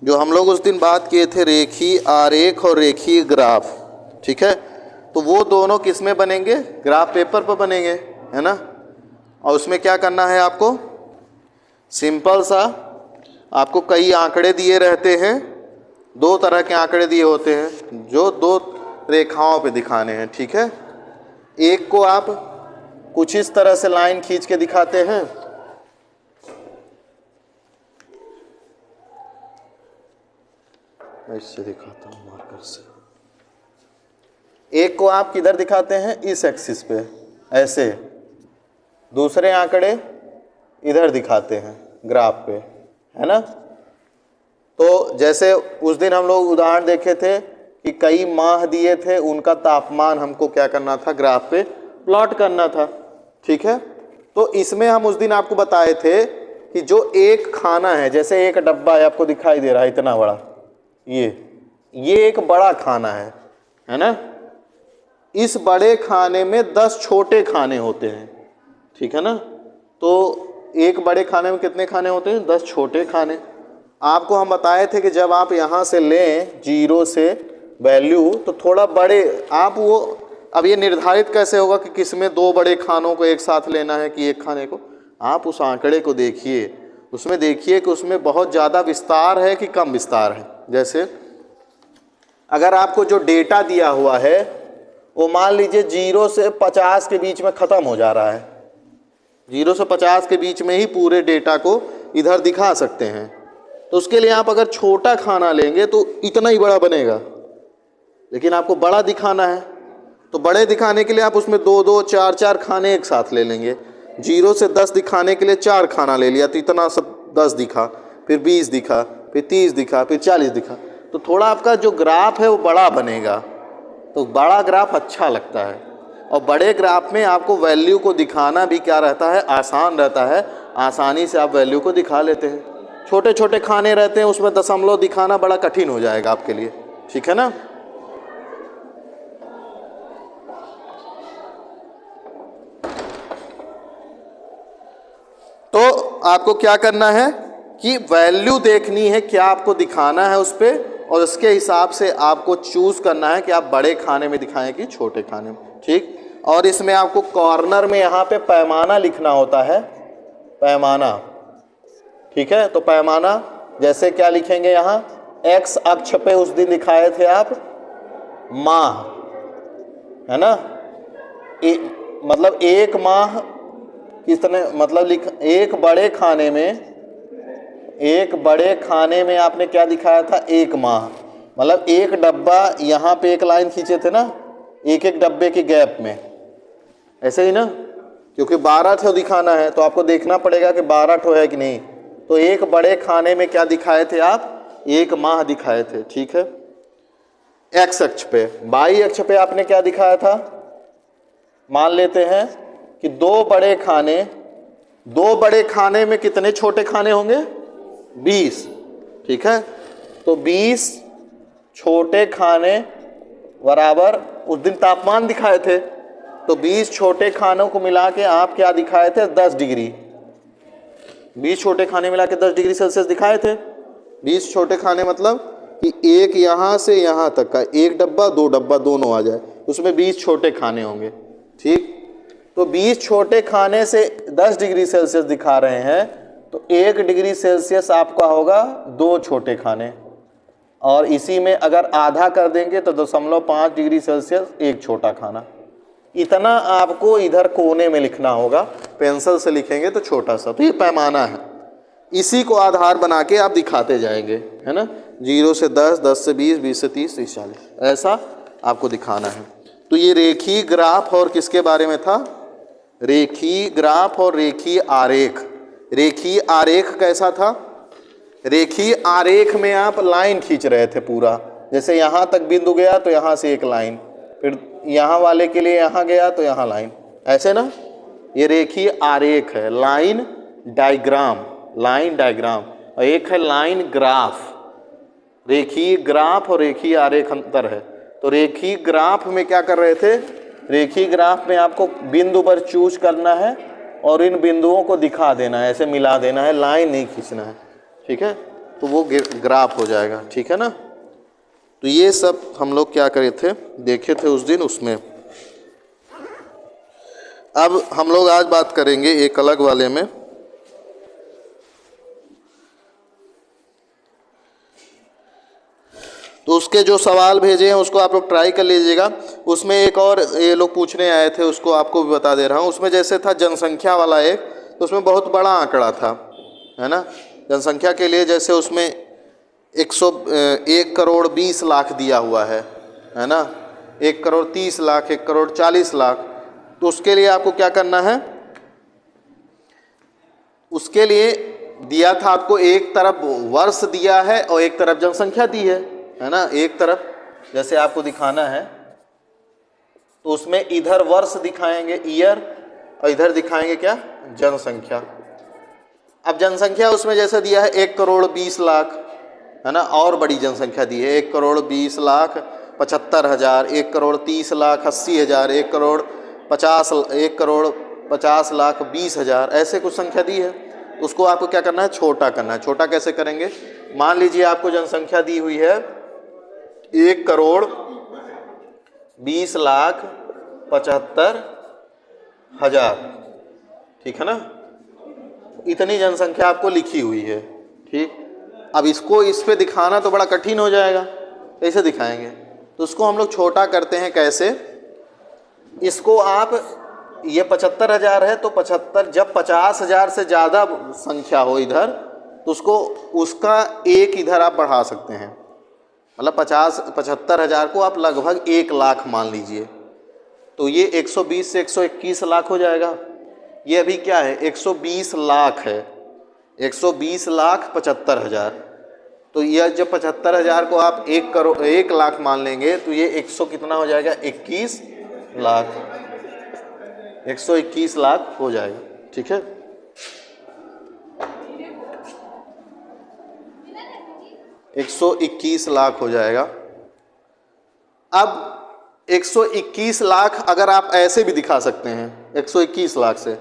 जो हम लोग उस दिन बात किए थे रेखीय आरेख और रेखीय ग्राफ, ठीक है, तो वो दोनों किस में बनेंगे, ग्राफ पेपर पर बनेंगे, है ना। और उसमें क्या करना है आपको, सिंपल सा, आपको कई आंकड़े दिए रहते हैं, दो तरह के आंकड़े दिए होते हैं जो दो रेखाओं पे दिखाने हैं, ठीक है। एक को आप कुछ इस तरह से लाइन खींच के दिखाते हैं, मैं इससे दिखाता हूँ मार्कर से। एक को आप किधर दिखाते हैं, इस एक्सिस पे ऐसे, दूसरे आंकड़े इधर दिखाते हैं ग्राफ पे, है ना। तो जैसे उस दिन हम लोग उदाहरण देखे थे कि कई माह दिए थे, उनका तापमान हमको क्या करना था, ग्राफ पे प्लॉट करना था, ठीक है। तो इसमें हम उस दिन आपको बताए थे कि जो एक खाना है, जैसे एक डब्बा है, आपको दिखाई दे रहा है इतना बड़ा, ये एक बड़ा खाना है ना। इस बड़े खाने में 10 छोटे खाने होते हैं, ठीक है ना। तो एक बड़े खाने में कितने खाने होते हैं, 10 छोटे खाने। आपको हम बताए थे कि जब आप यहाँ से लें 0 से वैल्यू, तो थोड़ा बड़े आप वो, अब ये निर्धारित कैसे होगा कि किसमें 2 बड़े खानों को एक साथ लेना है कि एक खाने को, आप उस आंकड़े को देखिए, उसमें देखिए कि उसमें बहुत ज़्यादा विस्तार है कि कम विस्तार है। जैसे अगर आपको जो डेटा दिया हुआ है वो मान लीजिए 0 से 50 के बीच में ख़त्म हो जा रहा है, 0 से 50 के बीच में ही पूरे डेटा को इधर दिखा सकते हैं, तो उसके लिए आप अगर छोटा खाना लेंगे तो इतना ही बड़ा बनेगा। लेकिन आपको बड़ा दिखाना है तो बड़े दिखाने के लिए आप उसमें 2-2, 4-4 खाने एक साथ ले लेंगे। 0 से 10 दिखाने के लिए 4 खाना ले लिया तो इतना सब 10 दिखा, फिर 20 दिखा, फिर 30 दिखा, फिर 40 दिखा, तो थोड़ा आपका जो ग्राफ है वो बड़ा बनेगा। तो बड़ा ग्राफ अच्छा लगता है, और बड़े ग्राफ में आपको वैल्यू को दिखाना भी क्या रहता है, आसान रहता है, आसानी से आप वैल्यू को दिखा लेते हैं। छोटे छोटे खाने रहते हैं उसमें दशमलव दिखाना बड़ा कठिन हो जाएगा आपके लिए, ठीक है ना। तो आपको क्या करना है कि वैल्यू देखनी है, क्या आपको दिखाना है उस पर, और उसके हिसाब से आपको चूज करना है कि आप बड़े खाने में दिखाएं कि छोटे खाने में, ठीक। और इसमें आपको कॉर्नर में यहाँ पे पैमाना लिखना होता है, पैमाना, ठीक है। तो पैमाना जैसे क्या लिखेंगे, यहाँ एक्स अक्ष पे उस दिन दिखाए थे आप माह, है ना। मतलब एक माह कितने, मतलब एक बड़े खाने में आपने क्या दिखाया था, एक माह, मतलब एक डब्बा, यहाँ पे एक लाइन खींचे थे ना, एक एक डब्बे के गैप में, ऐसे ही ना, क्योंकि 12 ठो दिखाना है तो आपको देखना पड़ेगा कि 12 ठो है कि नहीं। तो एक बड़े खाने में क्या दिखाए थे आप, एक माह दिखाए थे, ठीक है, एक्स अक्ष पे। वाई अक्ष पे आपने क्या दिखाया था, मान लेते हैं कि दो बड़े खाने में कितने छोटे खाने होंगे, 20, ठीक है। तो 20 छोटे खाने बराबर, उस दिन तापमान दिखाए थे, तो 20 छोटे खानों को मिला के आप क्या दिखाए थे, 10 डिग्री, 20 छोटे खाने मिला के 10 डिग्री सेल्सियस दिखाए थे। 20 छोटे खाने मतलब कि एक यहाँ से यहाँ तक का, एक डब्बा 2 डब्बा दोनों आ जाए, उसमें 20 छोटे खाने होंगे, ठीक। तो 20 छोटे खाने से 10 डिग्री सेल्सियस दिखा रहे हैं, तो 1 डिग्री सेल्सियस आपका होगा 2 छोटे खाने, और इसी में अगर आधा कर देंगे तो 0.5 डिग्री सेल्सियस एक छोटा खाना। इतना आपको इधर कोने में लिखना होगा, पेंसिल से लिखेंगे तो छोटा सा, तो ये पैमाना है, इसी को आधार बना के आप दिखाते जाएंगे, है ना। 0 से 10, 10 से 20, 20 से 30, 30 से 40, ऐसा आपको दिखाना है। तो ये रेखीय ग्राफ और किसके बारे में था, रेखीय ग्राफ और रेखीय आरेख। रेखीय आरेख कैसा था, रेखीय आरेख में आप लाइन खींच रहे थे पूरा, जैसे यहाँ तक बिंदु गया तो यहाँ से एक लाइन, फिर यहाँ वाले के लिए यहाँ गया तो यहाँ लाइन, ऐसे ना। ये रेखीय आरेख है, लाइन डायग्राम, और एक है लाइन ग्राफ। रेखीय ग्राफ और रेखीय आरेख अंतर है। तो रेखीय ग्राफ में क्या कर रहे थे, रेखीय ग्राफ में आपको बिंदु पर चूज करना है और इन बिंदुओं को दिखा देना है, ऐसे मिला देना है, लाइन नहीं खींचना है, ठीक है। तो वो ग्राफ हो जाएगा, ठीक है ना। तो ये सब हम लोग क्या करे थे, देखे थे उस दिन उसमें। अब हम लोग आज बात करेंगे एक अलग वाले में, तो उसके जो सवाल भेजे हैं उसको आप लोग ट्राई कर लीजिएगा। उसमें एक और ये लोग पूछने आए थे, उसको आपको भी बता दे रहा हूँ। उसमें जैसे था जनसंख्या वाला एक, तो उसमें बहुत बड़ा आंकड़ा था, है ना। जनसंख्या के लिए जैसे उसमें 1 करोड़ 20 लाख दिया हुआ है ना, 1 करोड़ 30 लाख, 1 करोड़ 40 लाख। तो उसके लिए आपको क्या करना है, उसके लिए दिया था आपको, एक तरफ वर्ष दिया है और एक तरफ जनसंख्या दी है ना। एक तरफ जैसे आपको दिखाना है तो उसमें इधर वर्ष दिखाएंगे ईयर और इधर दिखाएंगे क्या, जनसंख्या। अब जनसंख्या उसमें जैसे दिया है 1 करोड़ 20 लाख, है ना, और बड़ी जनसंख्या दी है 1 करोड़ 20 लाख 75 हज़ार, 1 करोड़ 30 लाख 80 हज़ार, 1 करोड़ 50 लाख 20 हज़ार, ऐसे कुछ संख्या दी है। उसको आपको क्या करना है, छोटा करना है। छोटा कैसे करेंगे, मान लीजिए आपको जनसंख्या दी हुई है 1 करोड़ 20 लाख 75 हज़ार, ठीक है ना। इतनी जनसंख्या आपको लिखी हुई है, ठीक। अब इसको इस पे दिखाना तो बड़ा कठिन हो जाएगा, कैसे दिखाएंगे। तो उसको हम लोग छोटा करते हैं कैसे, इसको आप, ये 75 हज़ार है तो 75, जब 50 हज़ार से ज़्यादा संख्या हो इधर तो उसको, उसका एक इधर आप बढ़ा सकते हैं। मतलब 75 हज़ार को आप लगभग 1 लाख मान लीजिए, तो ये 120 से 121 लाख हो जाएगा। ये अभी क्या है, 120 लाख है, 120 लाख 75 हज़ार। तो यह जब 75 हज़ार को आप 1 लाख मान लेंगे तो ये 100 कितना हो जाएगा, 21 लाख, 121 लाख हो जाएगा, ठीक है। $121 लाख हो जाएगा। अब 121 लाख अगर आप ऐसे भी दिखा सकते हैं, 121 लाख से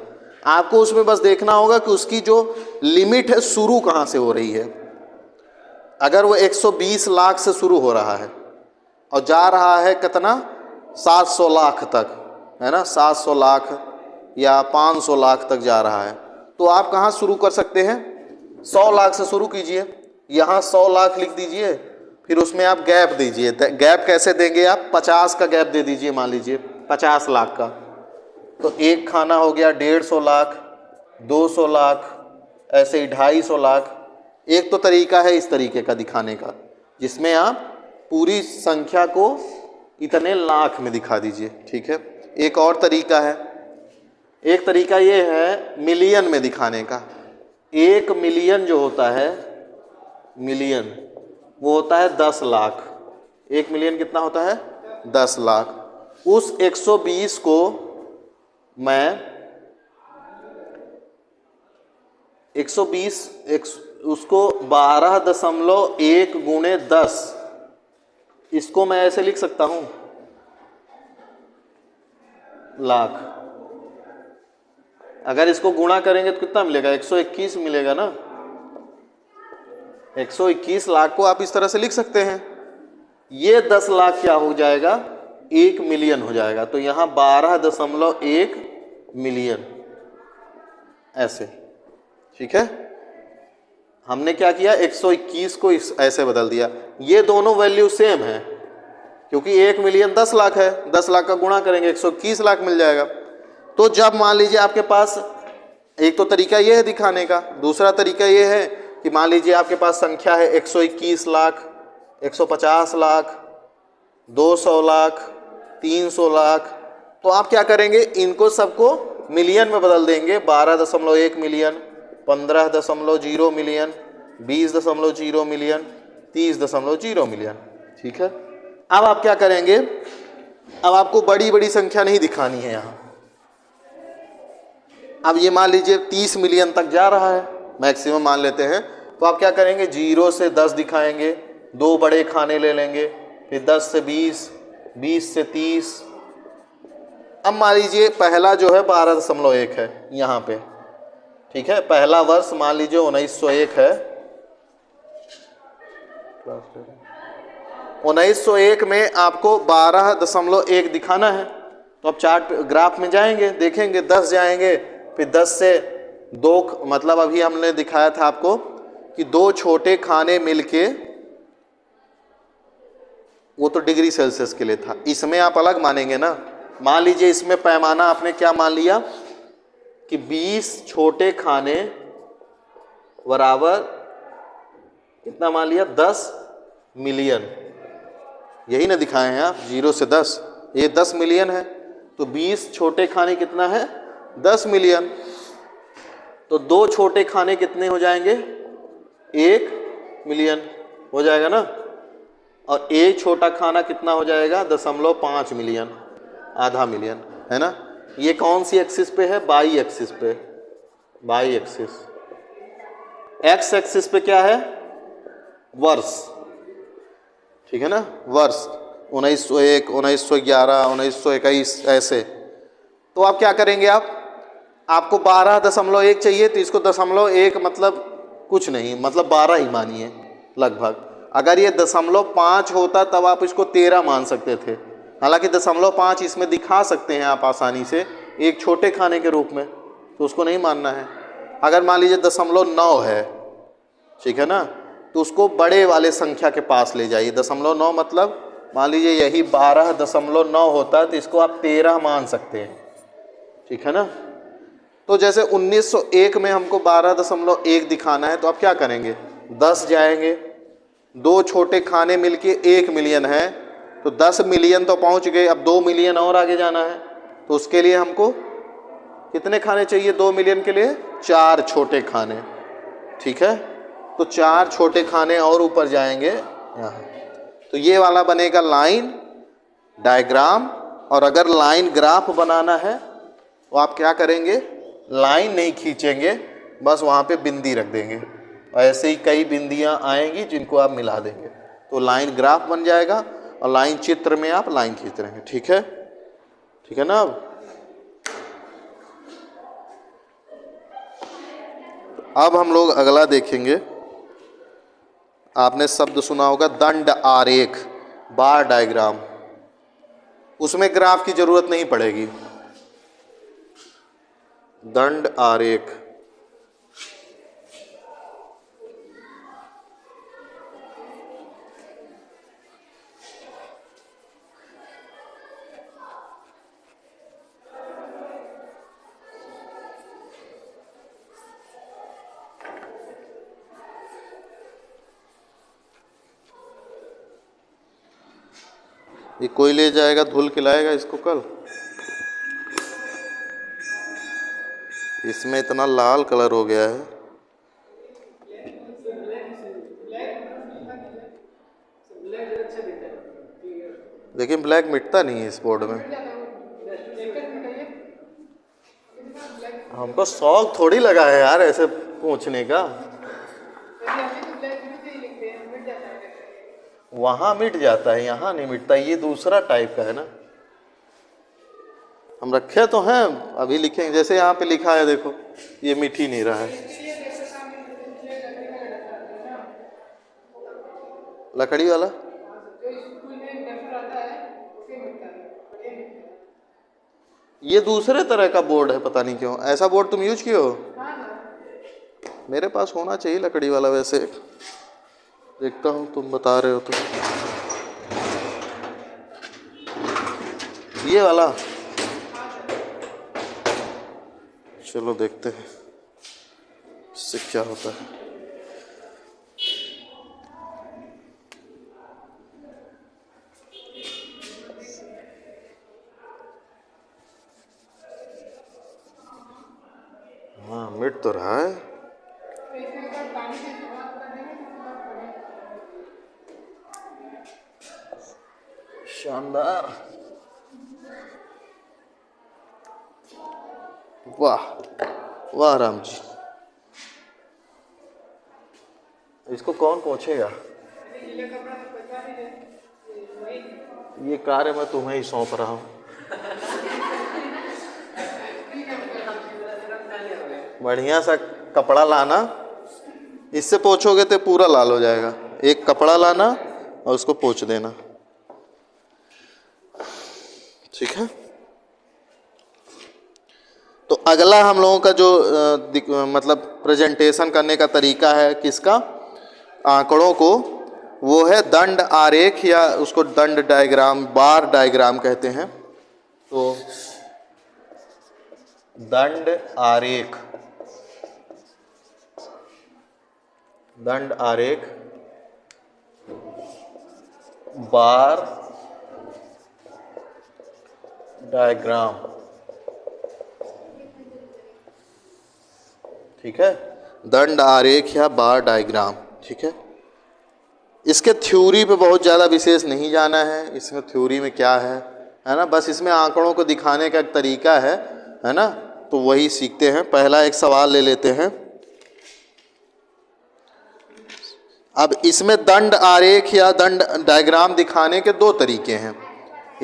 आपको उसमें बस देखना होगा कि उसकी जो लिमिट है शुरू कहाँ से हो रही है। अगर वो 120 लाख से शुरू हो रहा है और जा रहा है कितना, 700 लाख तक, है ना, 700 लाख या 500 लाख तक जा रहा है, तो आप कहाँ शुरू कर सकते हैं, 100 लाख से शुरू कीजिए। यहाँ 100 लाख लिख दीजिए, फिर उसमें आप गैप दीजिए। गैप कैसे देंगे आप, 50 का गैप दे दीजिए, मान लीजिए 50 लाख का, तो एक खाना हो गया 150 लाख, 200 लाख, ऐसे ही 250 लाख। एक तो तरीका है इस तरीके का दिखाने का, जिसमें आप पूरी संख्या को इतने लाख में दिखा दीजिए, ठीक है। एक और तरीका है, एक तरीका ये है मिलियन में दिखाने का। 1 मिलियन जो होता है, मिलियन वो होता है 10 लाख। 1 मिलियन कितना होता है, 10 लाख। उस 120 को मैं 120 उसको 12.1 गुणे 10, इसको मैं ऐसे लिख सकता हूं, लाख। अगर इसको गुणा करेंगे तो कितना मिलेगा, 121 मिलेगा ना। 121 लाख को आप इस तरह से लिख सकते हैं। ये 10 लाख क्या हो जाएगा, 1 मिलियन हो जाएगा। तो यहाँ 12.1 मिलियन, ऐसे, ठीक है। हमने क्या किया, 121 को ऐसे बदल दिया। ये दोनों वैल्यू सेम है, क्योंकि 1 मिलियन 10 लाख है, 10 लाख का गुणा करेंगे 121 लाख मिल जाएगा। तो जब मान लीजिए आपके पास, एक तो तरीका ये है दिखाने का, दूसरा तरीका ये है कि मान लीजिए आपके पास संख्या है 121 लाख, 150 लाख, 200 लाख, 300 लाख, तो आप क्या करेंगे, इनको सबको मिलियन में बदल देंगे। 12.1 मिलियन, 15.0 मिलियन, 20.0 मिलियन, 30.0 मिलियन, ठीक है। अब आप क्या करेंगे, अब आपको बड़ी बड़ी संख्या नहीं दिखानी है यहाँ। अब ये मान लीजिए 30 मिलियन तक जा रहा है, मैक्सिमम मान लेते हैं, तो आप क्या करेंगे, 0 से 10 दिखाएंगे, 2 बड़े खाने ले लेंगे, फिर 10 से 20, 20 से 30। अब मान लीजिए पहला जो है 12.1 है यहाँ पे, ठीक है। पहला वर्ष मान लीजिए 1901 है, 1901 में आपको 12.1 दिखाना है, तो अब चार्ट ग्राफ में जाएंगे, देखेंगे 10 जाएंगे, फिर 10 से 2, मतलब अभी हमने दिखाया था आपको कि 2 छोटे खाने मिलके, वो तो डिग्री सेल्सियस के लिए था, इसमें आप अलग मानेंगे ना। मान लीजिए इसमें पैमाना आपने क्या मान लिया कि 20 छोटे खाने बराबर कितना मान लिया, 10 मिलियन। यही ना दिखाए हैं आप, 0 से 10, ये 10 मिलियन है, तो 20 छोटे खाने कितना है, 10 मिलियन। तो 2 छोटे खाने कितने हो जाएंगे, 1 मिलियन हो जाएगा ना, और एक छोटा खाना कितना हो जाएगा, 0.5 मिलियन, आधा मिलियन, है ना। ये कौन सी एक्सिस पे है, बाई एक्सिस पे, बाई एक्सिस। एक्स एक्सिस पे क्या है, वर्ष, ठीक है ना, वर्ष 1901, 1911, 1921 ऐसे। तो आप क्या करेंगे, आपको 12.1 चाहिए, तो इसको 0.1 मतलब कुछ नहीं, मतलब 12 ही मानिए लगभग। अगर ये 0.5 होता तब आप इसको 13 मान सकते थे, हालांकि 0.5 इसमें दिखा सकते हैं आप आसानी से एक छोटे खाने के रूप में, तो उसको नहीं मानना है। अगर मान लीजिए 0.9 है, ठीक है ना, तो उसको बड़े वाले संख्या के पास ले जाइए। 0.9 मतलब मान लीजिए यही 12.9 होता है, तो इसको आप 13 मान सकते हैं, ठीक है ना। तो जैसे 1901 में हमको 12.1 दिखाना है, तो आप क्या करेंगे, 10 जाएंगे, 2 छोटे खाने मिलके 1 मिलियन है, तो 10 मिलियन तो पहुंच गए, अब 2 मिलियन और आगे जाना है, तो उसके लिए हमको कितने खाने चाहिए, 2 मिलियन के लिए 4 छोटे खाने, ठीक है। तो 4 छोटे खाने और ऊपर जाएंगे यहाँ, तो ये वाला बनेगा लाइन डायग्राम। और अगर लाइन ग्राफ बनाना है तो आप क्या करेंगे, लाइन नहीं खींचेंगे, बस वहाँ पे बिंदी रख देंगे, और ऐसे ही कई बिंदियाँ आएंगी जिनको आप मिला देंगे, तो लाइन ग्राफ बन जाएगा, और लाइन चित्र में आप लाइन खींच रहे हैं, ठीक है, ठीक है ना। अब हम लोग अगला देखेंगे, आपने शब्द सुना होगा दंड आरेख, बार डायग्राम। उसमें ग्राफ की जरूरत नहीं पड़ेगी, दंड आरेख। ये कोई ले जाएगा, धुल के लाएगा इसको कल। इसमें इतना लाल कलर हो गया है, लेकिन ब्लैक मिटता नहीं है इस बोर्ड में। हमको शौक थोड़ी लगा है यार ऐसे पूछने का, वहाँ मिट जाता है, यहाँ नहीं मिटता, ये दूसरा टाइप का है ना। हम रखे तो हैं, अभी लिखेंगे, जैसे यहाँ पे लिखा है देखो, ये मिट ही नहीं रहा है। लकड़ी वाला ये दूसरे तरह का बोर्ड है, पता नहीं क्यों ऐसा बोर्ड तुम यूज किए हो। मेरे पास होना चाहिए लकड़ी वाला, वैसे देखता हूँ तुम बता रहे हो तो। ये वाला, चलो देखते हैं इससे क्या होता है। हाँ मिट तो रहा है, शानदार, वाह वाह राम जी। इसको कौन पहुंचेगा, ये कार्य मैं तुम्हें ही सौंप रहा हूँ। बढ़िया सा कपड़ा लाना, इससे पोंछोगे तो पूरा लाल हो जाएगा। एक कपड़ा लाना और उसको पोंछ देना, ठीक है। तो अगला हम लोगों का जो मतलब प्रेजेंटेशन करने का तरीका है किसका, आंकड़ों को, वो है दंड आरेख या उसको दंड डायग्राम, बार डायग्राम कहते हैं। तो दंड आरेख, दंड आरेख, बार डायग्राम, ठीक है। दंड आरेख या बार डायग्राम, ठीक है। इसके थ्योरी पे बहुत ज़्यादा विशेष नहीं जाना है, इसमें थ्योरी में क्या है ना, बस इसमें आंकड़ों को दिखाने का एक तरीका है ना, तो वही सीखते हैं। पहला एक सवाल ले लेते हैं। अब इसमें दंड आरेख या दंड डायग्राम दिखाने के दो तरीके हैं,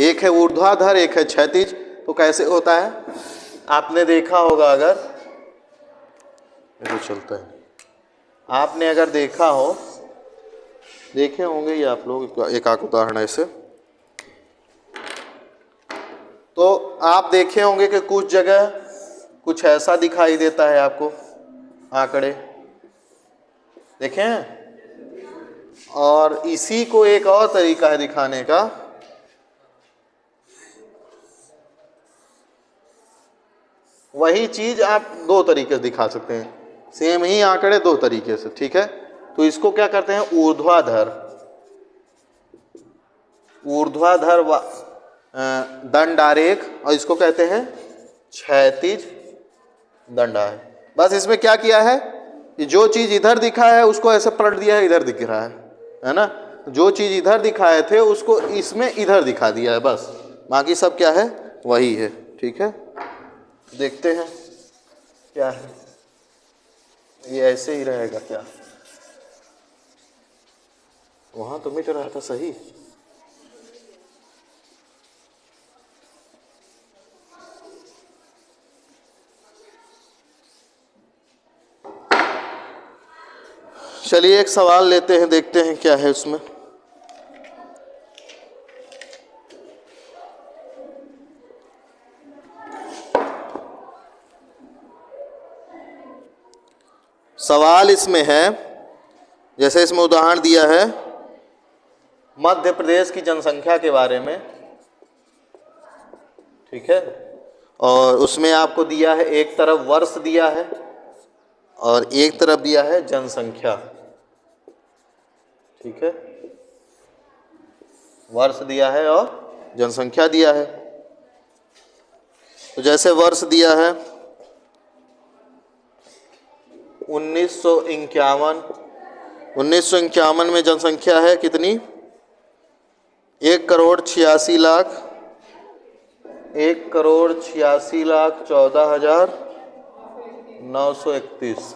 एक है ऊर्ध्वाधर, एक है क्षैतिज। तो कैसे होता है आपने देखा होगा, अगर तो चलता है, आपने अगर देखा हो, देखे होंगे ये आप लोग, एक आंख उदाहरण ऐसे, तो आप देखे होंगे कि कुछ जगह कुछ ऐसा दिखाई देता है आपको, आंकड़े देखे हैं। और इसी को एक और तरीका है दिखाने का, वही चीज आप दो तरीके से दिखा सकते हैं, सेम ही आंकड़े दो तरीके से, ठीक है। तो इसको क्या करते हैं, ऊर्ध्वाधर, ऊर्ध्वाधर दंड आरेख, और इसको कहते हैं क्षैतिज दंड आरेख। बस इसमें क्या किया है कि जो चीज इधर दिखा है उसको ऐसे पलट दिया है, इधर दिख रहा है ना। जो चीज इधर दिखाए थे उसको इसमें इधर दिखा दिया है, बस। बाकी सब क्या है, वही है, ठीक है। देखते हैं क्या है, ये ऐसे ही रहेगा क्या, वहां तो मिट रहा था सही। चलिए एक सवाल लेते हैं, देखते हैं क्या है उसमें। सवाल इसमें है, जैसे इसमें उदाहरण दिया है मध्य प्रदेश की जनसंख्या के बारे में, ठीक है। और उसमें आपको दिया है, एक तरफ वर्ष दिया है और एक तरफ दिया है जनसंख्या, ठीक है। वर्ष दिया है और जनसंख्या दिया है। तो जैसे वर्ष दिया है 1951, 1951 में जनसंख्या है कितनी, 1,86,00,000, 1,86,14,931।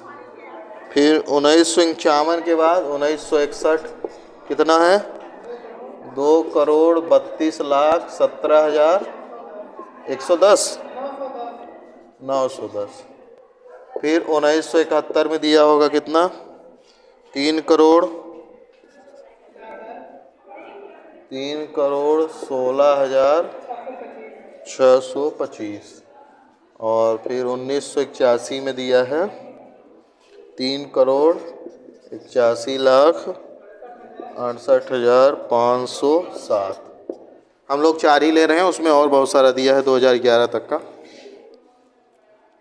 फिर 1951 के बाद 1961 कितना है, 2,32,17,110, 910। फिर 1971 में दिया होगा कितना, 3,16,625। और फिर 1981 में दिया है 3,81,68,507। हम लोग 4 ही ले रहे हैं, उसमें और बहुत सारा दिया है 2011 तक का,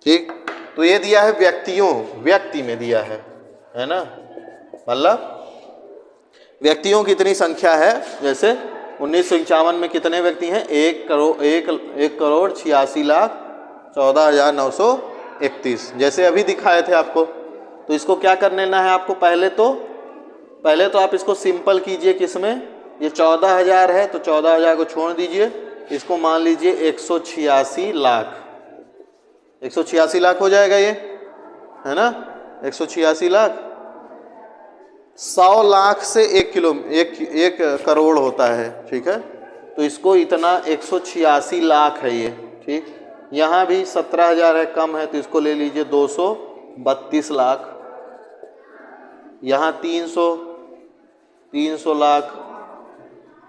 ठीक। तो ये दिया है व्यक्तियों, व्यक्ति में दिया है ना, मतलब व्यक्तियों की इतनी संख्या है। जैसे 1951 में कितने व्यक्ति हैं, 1,86,14,931, जैसे अभी दिखाए थे आपको। तो इसको क्या कर लेना है आपको, पहले तो आप इसको सिंपल कीजिए, किसमें, ये 14,000 है तो 14,000 को छोड़ दीजिए, इसको मान लीजिए 186 लाख, 186 लाख हो जाएगा ये, है ना, 186 लाख। 100 लाख से 1 करोड़ होता है, ठीक है। तो इसको इतना 186 लाख है ये, ठीक। यहाँ भी 17,000 है, कम है, तो इसको ले लीजिए 232 लाख। यहाँ 300 300 लाख,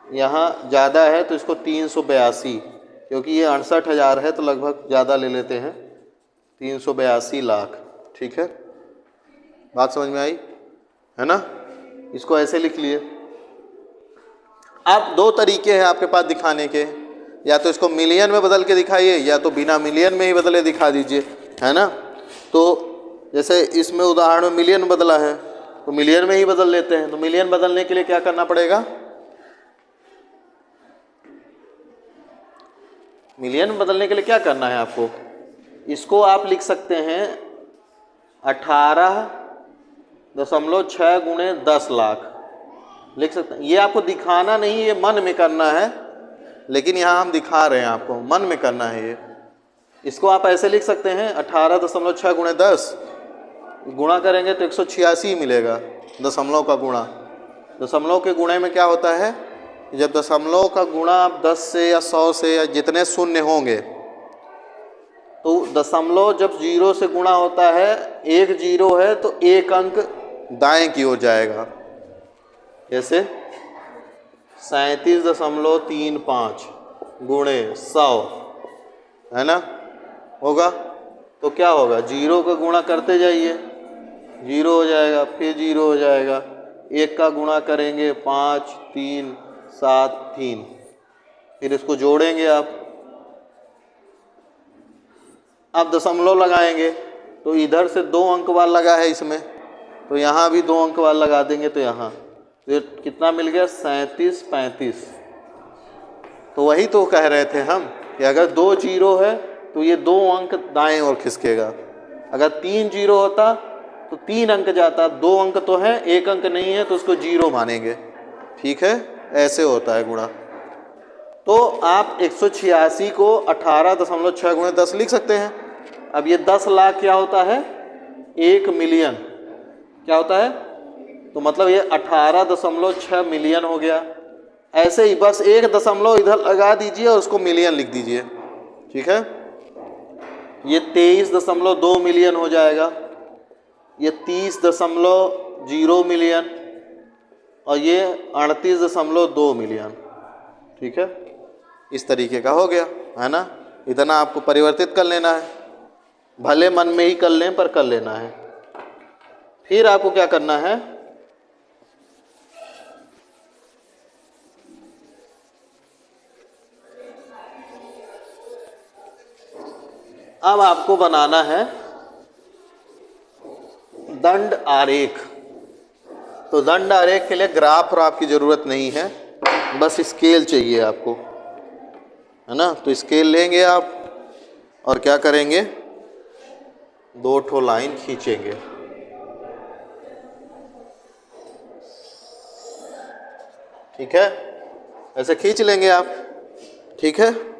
यहाँ ज़्यादा है तो इसको 382, क्योंकि ये 68,000 है तो लगभग ज़्यादा ले लेते हैं, 382 लाख। ठीक है, बात समझ में आई है ना? इसको ऐसे लिख लिए। अब दो तरीके हैं आपके पास दिखाने के, या तो इसको मिलियन में बदल के दिखाइए या तो बिना मिलियन में ही बदले दिखा दीजिए, है ना? तो जैसे इसमें उदाहरण में मिलियन बदला है तो मिलियन में ही बदल लेते हैं। तो मिलियन बदलने के लिए क्या करना पड़ेगा? मिलियन बदलने के लिए क्या करना है आपको? इसको आप लिख सकते हैं 18.6 गुणे 10 लाख लिख सकते हैं। ये आपको दिखाना नहीं, ये मन में करना है, लेकिन यहाँ हम दिखा रहे हैं आपको, मन में करना है ये। इसको आप ऐसे लिख सकते हैं 18.6 गुणे 10, गुणा करेंगे तो 186 मिलेगा, दशमलव का गुणा। दशमलव के गुणे में क्या होता है, जब दशमलव का गुणा आप 10 से या 100 से या जितने शून्य होंगे, तो दशमलव जब 0 से गुणा होता है, एक 0 है तो एक अंक दाएं की ओर जाएगा। जैसे 37.35 गुणे 100, है ना, होगा तो क्या होगा, 0 का गुणा करते जाइए, 0 हो जाएगा, फिर 0 हो जाएगा, 1 का गुणा करेंगे 5 3 7 3, फिर इसको जोड़ेंगे आप। अब दशमलव लगाएंगे तो इधर से 2 अंक वाला लगा है इसमें, तो यहाँ भी 2 अंक वाला लगा देंगे, तो यहाँ तो कितना मिल गया, 37.35। तो वही तो कह रहे थे हम कि अगर 2 0 है तो ये 2 अंक दाएं ओर खिसकेगा, अगर 3 0 होता तो 3 अंक जाता, 2 अंक तो है, 1 अंक नहीं है तो उसको 0 मानेंगे। ठीक है, ऐसे होता है गुणा। तो आप 186 को 18.6 गुणे 10 लिख सकते हैं। अब ये 10 लाख क्या होता है, 1 मिलियन क्या होता है, तो मतलब ये 18.6 मिलियन हो गया। ऐसे ही बस एक दशमलव इधर लगा दीजिए और उसको मिलियन लिख दीजिए। ठीक है, ये 23.2 मिलियन हो जाएगा, ये 30.0 मिलियन और ये 38.2 मिलियन। ठीक है, इस तरीके का हो गया, है ना? इतना आपको परिवर्तित कर लेना है, भले मन में ही कर लें पर कर लेना है। फिर आपको क्या करना है, अब आपको बनाना है दंड आरेख। तो दंड आरेख के लिए ग्राफ और आपकी ज़रूरत नहीं है, बस स्केल चाहिए आपको, है ना? तो स्केल लेंगे आप और क्या करेंगे, 2 ठो लाइन खींचेंगे। ठीक है, ऐसे खींच लेंगे आप। ठीक है,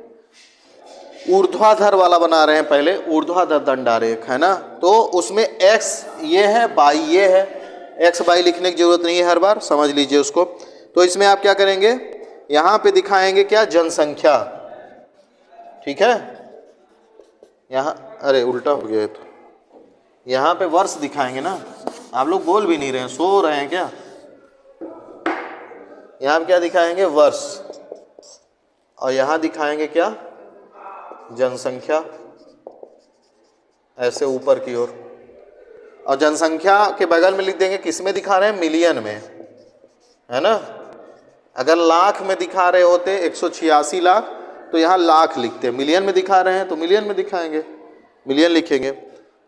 ऊर्ध्वाधर वाला बना रहे हैं पहले, ऊर्ध्वाधर दंड आरेख, है ना? तो उसमें x ये है, y ये है, x y लिखने की जरूरत नहीं है हर बार, समझ लीजिए उसको। तो इसमें आप क्या करेंगे, यहाँ पे दिखाएंगे क्या, जनसंख्या। ठीक है, यहाँ अरे उल्टा हो गया है, तो यहाँ पे वर्ष दिखाएंगे ना। आप लोग बोल भी नहीं रहे हैं, सो रहे हैं क्या? यहाँ पे क्या दिखाएंगे, वर्ष, और यहाँ दिखाएंगे क्या, जनसंख्या, ऐसे ऊपर की ओर। और जनसंख्या के बगल में लिख देंगे, किस में दिखा रहे हैं, मिलियन में, है ना? अगर लाख में दिखा रहे होते 186 लाख तो यहाँ लाख लिखते, मिलियन में दिखा रहे हैं तो मिलियन में दिखाएंगे, मिलियन लिखेंगे।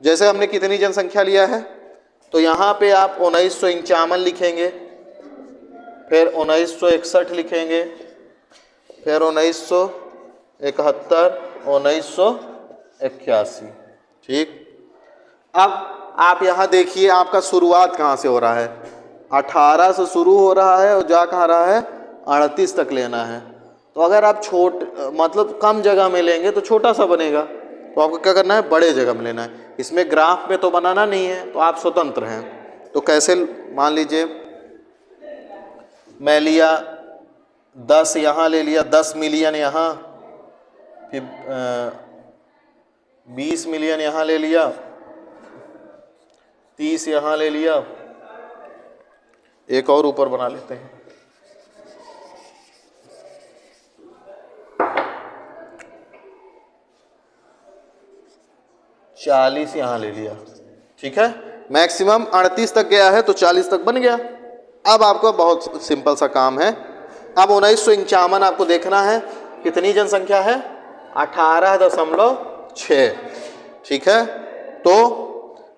जैसे हमने कितनी जनसंख्या लिया है, तो यहाँ पे आप 1951 लिखेंगे, फिर 1961 लिखेंगे, फिर 1971, 1981। ठीक, अब आप यहाँ देखिए आपका शुरुआत कहाँ से हो रहा है, 18 से शुरू हो रहा है और जा कहाँ रहा है, 38 तक लेना है। तो अगर आप मतलब कम जगह में लेंगे तो छोटा सा बनेगा, तो आपको क्या करना है, बड़े जगह में लेना है। इसमें ग्राफ में तो बनाना नहीं है, तो आप स्वतंत्र हैं। तो कैसे, मान लीजिए मैं लिया 10 यहाँ ले लिया, 10 मिलियन यहाँ, फिर 20 मिलियन यहाँ ले लिया, 30 यहाँ ले लिया, एक और ऊपर बना लेते हैं। चालीस यहाँ ले लिया, ठीक है। मैक्सिमम 38 तक गया है तो 40 तक बन गया। अब आपको बहुत सिंपल सा काम है। अब 1951 आपको देखना है कितनी जनसंख्या है, 18.6, ठीक है। तो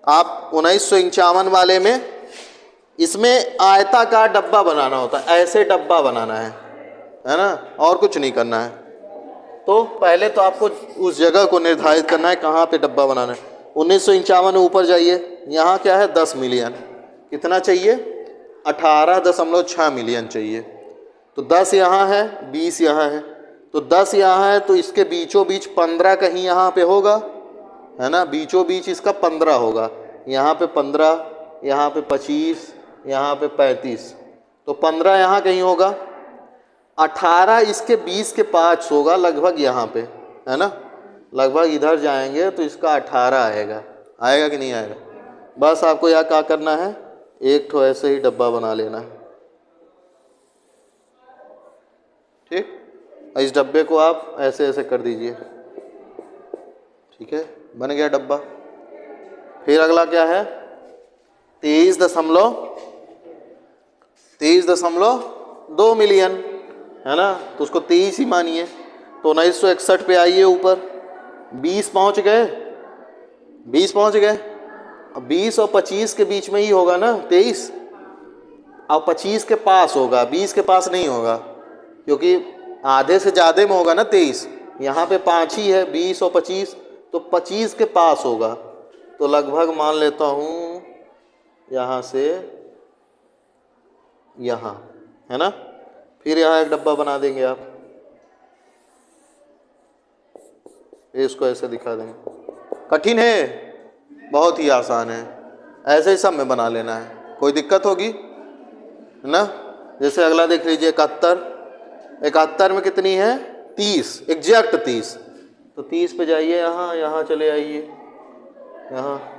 आप 1951 वाले में इसमें आयताकार डब्बा बनाना होता है, ऐसे डब्बा बनाना है ना, और कुछ नहीं करना है। तो पहले तो आपको उस जगह को निर्धारित करना है कहाँ पे डब्बा बनाना है। 1951 में ऊपर जाइए, यहाँ क्या है 10 मिलियन, कितना चाहिए 18.6 मिलियन चाहिए। तो 10 यहाँ है, 20 यहाँ है, तो 10 यहाँ है तो इसके बीचों बीच 15 कहीं यहाँ पे होगा, है ना, बीचों बीच इसका 15 होगा, यहाँ पे 15, यहाँ पे 25, यहाँ पे 35, तो 15 यहाँ कहीं होगा। 18 इसके 20 के पास होगा लगभग यहाँ पे, है ना, लगभग इधर जाएंगे तो इसका 18 आएगा। आएगा कि नहीं आएगा? बस आपको यहाँ क्या करना है, एक ठो ऐसे ही डब्बा बना लेना है, ठीक। इस डब्बे को आप ऐसे ऐसे कर दीजिए, ठीक है, बन गया डब्बा। फिर अगला क्या है 23.2 मिलियन, है ना, तो उसको 23 ही मानिए। तो 1961 पे आइए ऊपर, 20 पहुंच गए, 20 पहुंच गए। अब 20 और 25 के बीच में ही होगा ना 23, अब 25 के पास होगा, 20 के पास नहीं होगा, क्योंकि आधे से ज़्यादा में होगा ना 23, यहाँ पे 5 ही है, 20 और 25, तो 25 के पास होगा। तो लगभग मान लेता हूँ यहाँ से यहाँ, है ना। फिर यहाँ एक डब्बा बना देंगे आप, इसको ऐसे दिखा देंगे। कठिन है? बहुत ही आसान है, ऐसे ही सब में बना लेना है। कोई दिक्कत होगी, है ना। जैसे अगला देख लीजिए 71 में कितनी है 30, एग्जैक्ट 30, तो 30 पे जाइए, यहाँ चले आइए, यहाँ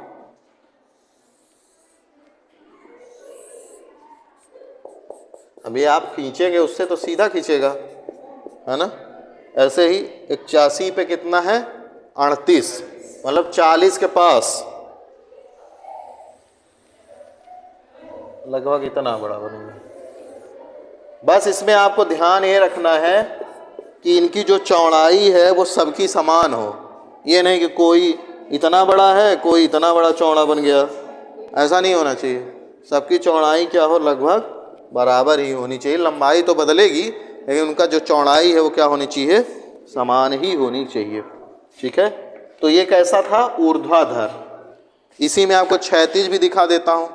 अभी आप खींचेंगे उससे तो सीधा खींचेगा, है ना। ऐसे ही 81 पे कितना है 38, मतलब 40 के पास, लगभग इतना बड़ा बनेगा। बस इसमें आपको ध्यान ये रखना है कि इनकी जो चौड़ाई है वो सबकी समान हो। ये नहीं कि कोई इतना बड़ा है कोई इतना बड़ा चौड़ा बन गया, ऐसा नहीं होना चाहिए। सबकी चौड़ाई क्या हो, लगभग बराबर ही होनी चाहिए। लंबाई तो बदलेगी लेकिन उनका जो चौड़ाई है वो क्या होनी चाहिए, समान ही होनी चाहिए, ठीक है। तो ये कैसा था, ऊर्ध्वाधर। इसी में आपको क्षैतिज भी दिखा देता हूँ।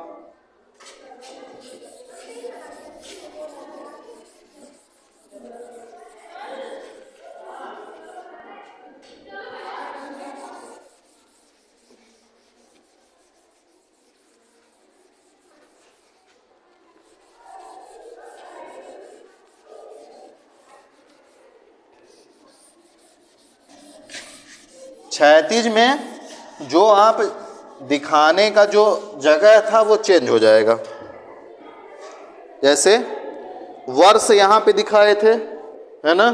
क्षैतिज में जो आप दिखाने का जो जगह था वो चेंज हो जाएगा। जैसे वर्ष यहाँ पे दिखाए थे, है ना,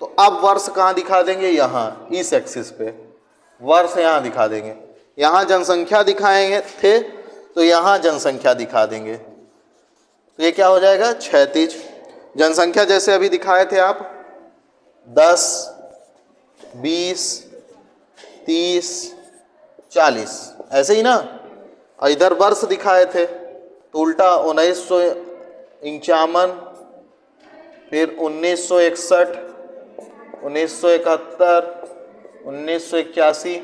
तो अब वर्ष कहाँ दिखा देंगे, यहाँ इस एक्सिस पे वर्ष यहाँ दिखा देंगे। यहाँ जनसंख्या दिखाएंगे थे तो यहाँ जनसंख्या दिखा देंगे, तो ये क्या हो जाएगा, क्षैतिज। जनसंख्या जैसे अभी दिखाए थे आप 10, 20, 30, 40, ऐसे ही ना। और इधर वर्ष दिखाए थे तो उल्टा 1951, फिर 1961, 1971, 1981,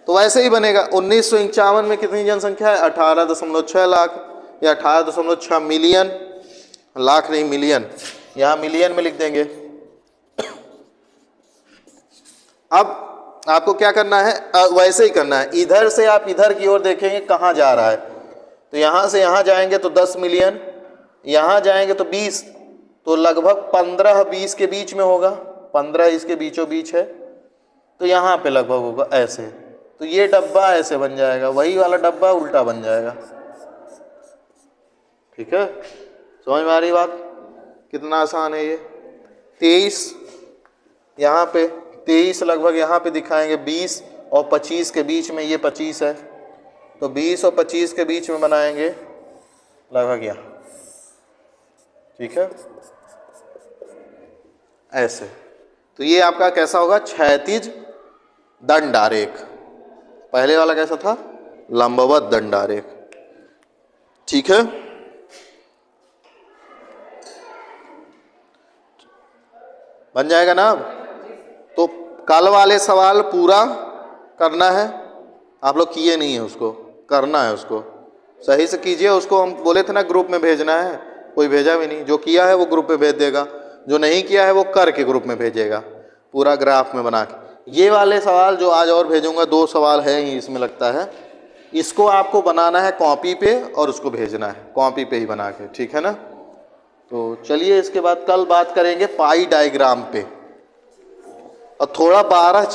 तो वैसे ही बनेगा। 1951 में कितनी जनसंख्या है, 18.6 लाख या 18.6 मिलियन, लाख नहीं मिलियन, यहाँ मिलियन में लिख देंगे। अब आपको क्या करना है, वैसे ही करना है। इधर से आप इधर की ओर देखेंगे कहाँ जा रहा है, तो यहाँ से यहाँ जाएंगे तो 10 मिलियन, यहाँ जाएंगे तो 20, तो लगभग 15-20 के बीच में होगा, 15 इसके बीचों बीच है, तो यहाँ पे लगभग होगा ऐसे। तो ये डब्बा ऐसे बन जाएगा, वही वाला डब्बा उल्टा बन जाएगा, ठीक है, समझ में आ रही बात? कितना आसान है ये। 23 यहाँ पे, 23 लगभग यहाँ पे दिखाएंगे, 20 और 25 के बीच में, ये 25 है तो 20 और 25 के बीच में बनाएंगे लगभग यहाँ, ठीक है, ऐसे। तो ये आपका कैसा होगा? क्षैतिज दंडारेख। पहले वाला कैसा था? लंबवत दंडारेख, ठीक है। बन जाएगा ना? तो कल वाले सवाल पूरा करना है, आप लोग किए नहीं है, उसको करना है, उसको सही से कीजिए। उसको हम बोले थे ना ग्रुप में भेजना है, कोई भेजा भी नहीं। जो किया है वो ग्रुप में भेज देगा, जो नहीं किया है वो करके ग्रुप में भेजेगा, पूरा ग्राफ में बना के। ये वाले सवाल जो आज और भेजूंगा, 2 सवाल है ही इसमें लगता है, इसको आपको बनाना है कॉपी पे और उसको भेजना है कॉपी पे ही बना के, ठीक है ना। तो चलिए इसके बाद कल बात करेंगे पाई डायग्राम पे, और थोड़ा 12